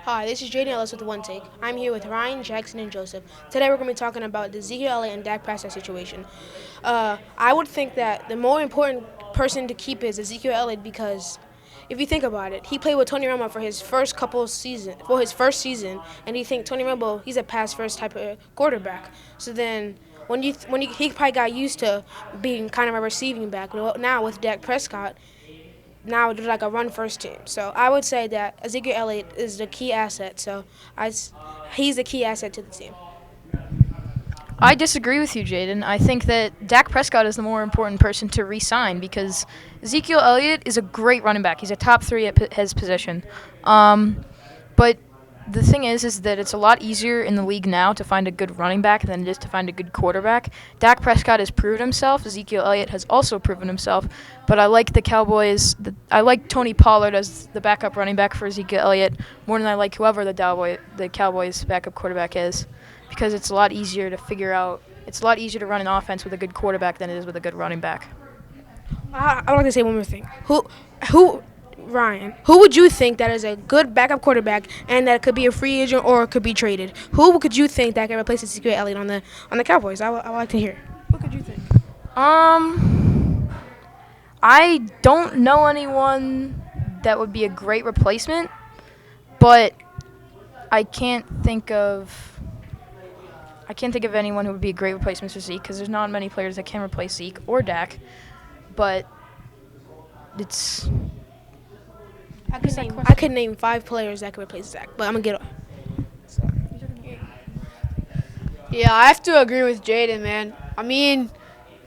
Hi, this is Jayden with OneTake. I'm here with Ryan, Jackson, and Joseph. Today we're going to be talking about the Ezekiel Elliott and Dak Prescott situation. I would think that the more important person to keep is Ezekiel Elliott because if you think about it, he played with Tony Romo for his first season, and you think Tony Romo, he's a pass first type of quarterback. So then he probably got used to being kind of a receiving back. Well, now with Dak Prescott, now it's like a run first team. So I would say that Ezekiel Elliott is the key asset. He's the key asset to the team. I disagree with you, Jayden. I think that Dak Prescott is the more important person to re-sign because Ezekiel Elliott is a great running back. He's a top 3 at his position. But the thing is that it's a lot easier in the league now to find a good running back than it is to find a good quarterback. Dak Prescott has proven himself. Ezekiel Elliott has also proven himself. But I like the Cowboys. I like Tony Pollard as the backup running back for Ezekiel Elliott more than I like whoever the Cowboys backup quarterback is, because it's a lot easier to figure out. It's a lot easier to run an offense with a good quarterback than it is with a good running back. I would like to say one more thing. Ryan, who would you think that is a good backup quarterback and that could be a free agent or could be traded? Who could you think that can replace Ezekiel Elliott on the Cowboys? I would like to hear. Who could you think? I don't know anyone that would be a great replacement, but I can't think of anyone who would be a great replacement for Zeke because there's not many players that can replace Zeke or Dak. But it's. I could name 5 players that could replace Zach, but I'm gonna get. Yeah, I have to agree with Jayden, man. I mean,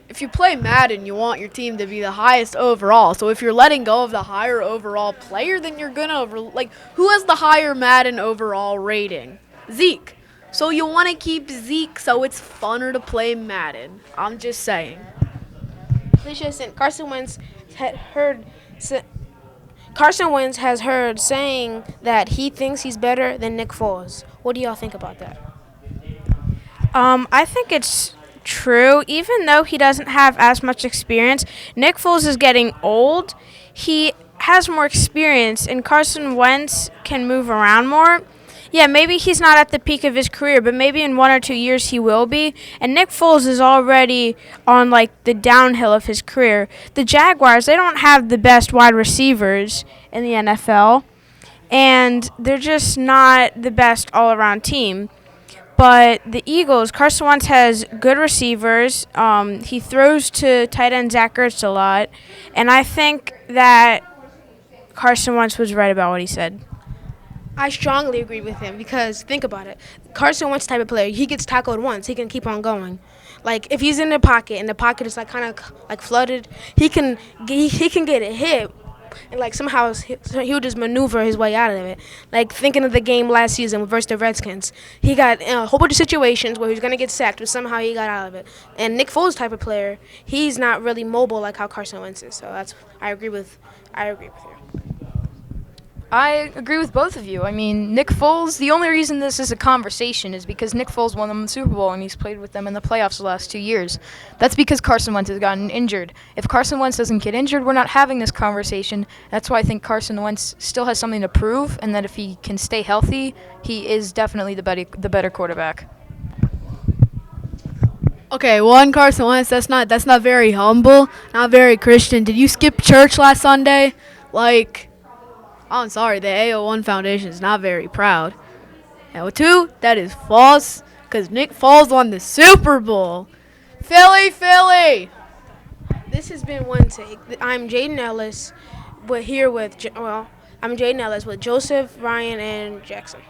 if you play Madden, you want your team to be the highest overall. So if you're letting go of the higher overall player, then you're gonna who has the higher Madden overall rating? Zeke. So you want to keep Zeke so it's funner to play Madden. I'm just saying. Carson Wentz has heard saying that he thinks he's better than Nick Foles. What do y'all think about that? I think it's true. Even though he doesn't have as much experience, Nick Foles is getting old. He has more experience, and Carson Wentz can move around more. Yeah, maybe he's not at the peak of his career, but maybe in 1 or 2 years he will be. And Nick Foles is already on the downhill of his career. The Jaguars, they don't have the best wide receivers in the NFL, and they're just not the best all-around team. But the Eagles, Carson Wentz has good receivers. He throws to tight end Zach Ertz a lot, and I think that Carson Wentz was right about what he said. I strongly agree with him because think about it. Carson Wentz type of player, he gets tackled once, he can keep on going. Like if he's in the pocket and the pocket is kind of flooded, he can get a hit and somehow he'll just maneuver his way out of it. Like thinking of the game last season versus the Redskins, he got in a whole bunch of situations where he was gonna get sacked, but somehow he got out of it. And Nick Foles type of player, he's not really mobile like how Carson Wentz is. So I agree with you. I agree with both of you. I mean, Nick Foles, the only reason this is a conversation is because Nick Foles won them the Super Bowl and he's played with them in the playoffs the last 2 years. That's because Carson Wentz has gotten injured. If Carson Wentz doesn't get injured, we're not having this conversation. That's why I think Carson Wentz still has something to prove, and that if he can stay healthy, he is definitely the better quarterback. Okay, one Carson Wentz, that's not very humble, not very Christian. Did you skip church last Sunday? I'm sorry, the AO1 Foundation is not very proud. And 2, that is false, because Nick Foles won the Super Bowl. Philly, Philly! This has been One Take. I'm Jayden Ellis. I'm Jayden Ellis with Joseph, Ryan, and Jackson.